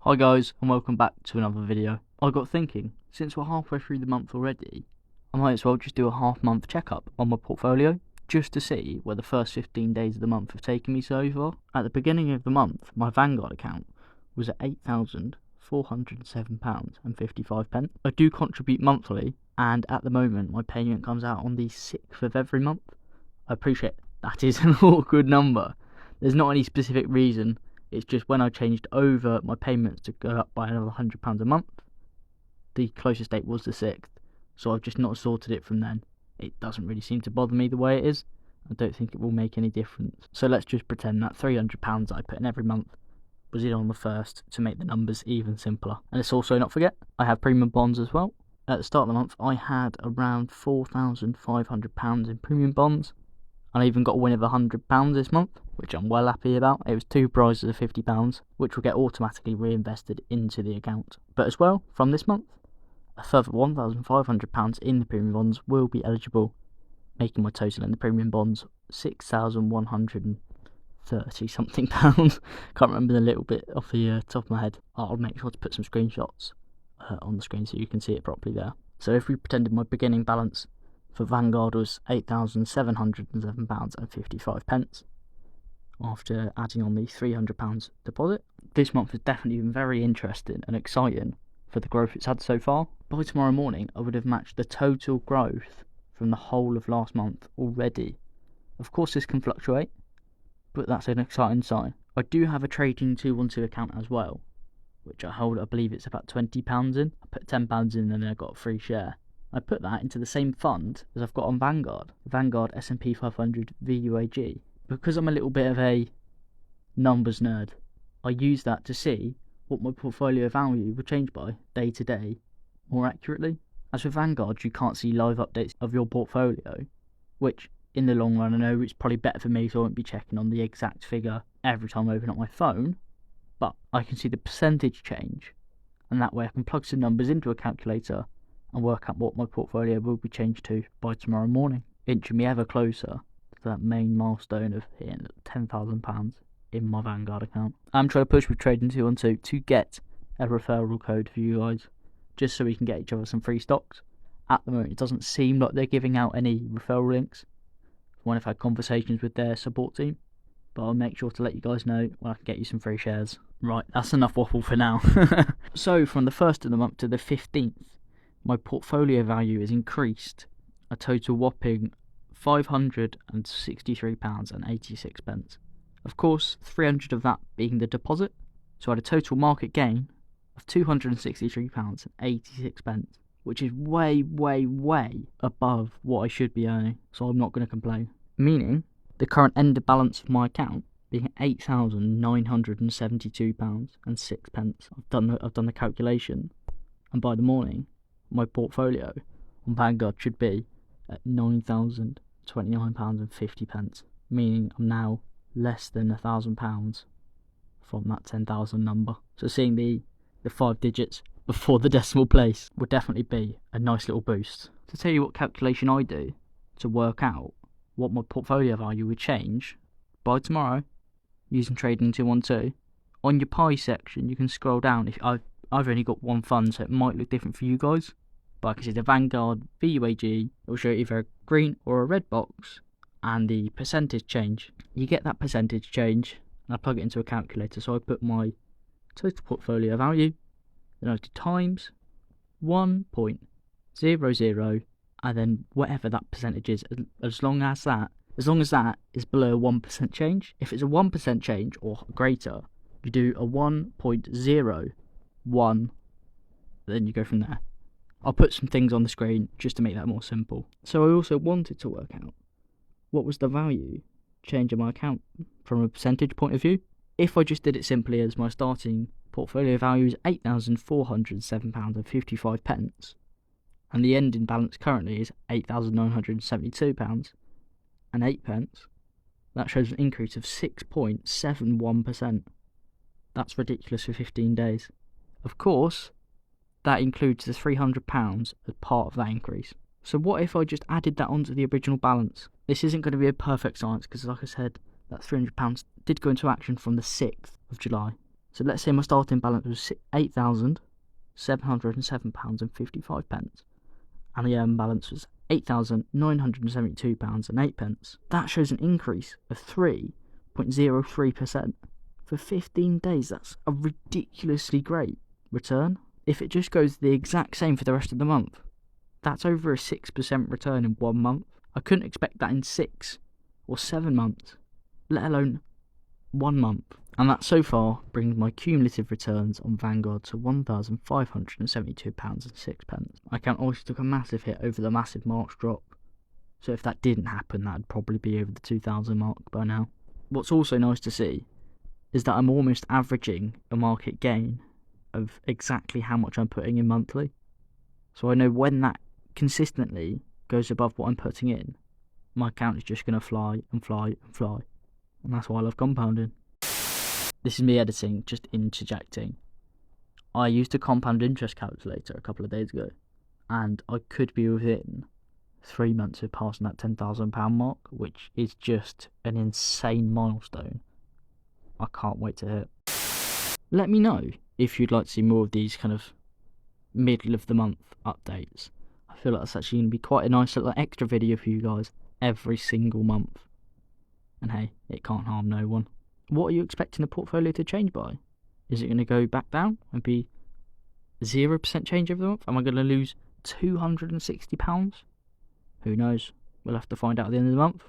Hi guys, and welcome back to another video. I got thinking, since we're halfway through the month already, I might as well just do a half-month checkup on my portfolio, just to see where the first 15 days of the month have taken me so far. At the beginning of the month, my Vanguard account was at £8,407.55. I do contribute monthly, and at the moment my payment comes out on the 6th of every month. I appreciate that is an awkward number. There's not any specific reason. It's just when I changed over my payments to go up by another £100 a month, the closest date was the 6th, so I've just not sorted it from then. It doesn't really seem to bother me the way it is. I don't think it will make any difference. So let's just pretend that £300 I put in every month was in on the 1st to make the numbers even simpler. And let's also not forget, I have premium bonds as well. At the start of the month, I had around £4,500 in premium bonds. And I even got a win of £100 this month, which I'm well happy about. It was 2 prizes of £50, which will get automatically reinvested into the account. But as well, from this month, a further £1,500 in the premium bonds will be eligible, making my total in the premium bonds £6,130 something pounds. Can't remember the little bit off the top of my head. I'll make sure to put some screenshots on the screen so you can see it properly there. So if we pretended my beginning balance for Vanguard was £8,707.55 after adding on the £300 deposit. This month has definitely been very interesting and exciting for the growth it's had so far. By tomorrow morning, I would have matched the total growth from the whole of last month already. Of course, this can fluctuate, but that's an exciting sign. I do have a Trading 212 account as well, which I hold, I believe it's about £20 in. I put £10 in and then I got a free share. I put that into the same fund as I've got on Vanguard, Vanguard S&P 500 VUAG. Because I'm a little bit of a numbers nerd, I use that to see what my portfolio value would change by day to day more accurately. As with Vanguard, you can't see live updates of your portfolio, which in the long run I know it's probably better for me, so I won't be checking on the exact figure every time I open up my phone, but I can see the percentage change, and that way I can plug some numbers into a calculator and work out what my portfolio will be changed to by tomorrow morning, inching me ever closer to that main milestone of hitting £10,000 in my Vanguard account. I'm trying to push with Trading 212 to get a referral code for you guys, just so we can get each other some free stocks. At the moment, it doesn't seem like they're giving out any referral links when I've had conversations with their support team, but I'll make sure to let you guys know when I can get you some free shares. Right, that's enough waffle for now. So from the 1st of the month to the 15th, my portfolio value is increased a total whopping £563.86. Of course, 300 of that being the deposit, so I had a total market gain of £263.86, which is way above what I should be earning, so I'm not going to complain. Meaning, the current end balance of my account being £8,972.06. I've done the calculation, and by the morning, my portfolio on Vanguard should be at £9,029.50, meaning I'm now less than £1,000 from that 10,000 number. So seeing the 5 digits before the decimal place would definitely be a nice little boost. To tell you what calculation I do to work out what my portfolio value would change by tomorrow using Trading 212, on your pie section you can scroll down. If I've only got one fund, so it might look different for you guys, but I can see the Vanguard VUAG. It will show either a green or a red box and the percentage change. You get that percentage change and I plug it into a calculator. So I put my total portfolio value, then I do times 1.00 and then whatever that percentage is, as long as that is below a 1% change. If it's a 1% change or greater, you do a 1.01, then you go from there. I'll put some things on the screen just to make that more simple. So I also wanted to work out what was the value change in my account from a percentage point of view. If I just did it simply as my starting portfolio value is £8,407.55, and the ending balance currently is £8,972.08, that shows an increase of 6.71%. That's ridiculous for 15 days. Of course, that includes the £300 as part of that increase. So what if I just added that onto the original balance? This isn't going to be a perfect science because, like I said, that £300 did go into action from the 6th of July. So let's say my starting balance was £8,707.55, and the balance was £8,972.08. That shows an increase of 3.03%. For 15 days, that's a ridiculously great return. If it just goes the exact same for the rest of the month, that's over a 6% return in 1 month. I couldn't expect that in 6 or 7 months, let alone 1 month. And that so far brings my cumulative returns on Vanguard to £1,572.06. My account also took a massive hit over the massive March drop, so if that didn't happen, that'd probably be over the 2,000 mark by now. What's also nice to see is that I'm almost averaging a market gain of exactly how much I'm putting in monthly. So I know when that consistently goes above what I'm putting in, my account is just going to fly and fly and fly. And that's why I love compounding. This is me editing, just interjecting. I used a compound interest calculator a couple of days ago, and I could be within 3 months of passing that £10,000 mark, which is just an insane milestone. I can't wait to hit. Let me know if you'd like to see more of these kind of middle of the month updates. I feel like that's actually going to be quite a nice little extra video for you guys every single month. And hey, it can't harm no one. What are you expecting the portfolio to change by? Is it going to go back down and be 0% change every month? Am I going to lose £260? Who knows? We'll have to find out at the end of the month.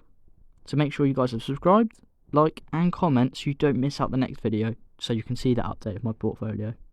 So make sure you guys have subscribed, like and comment so you don't miss out the next video, so you can see the update of my portfolio.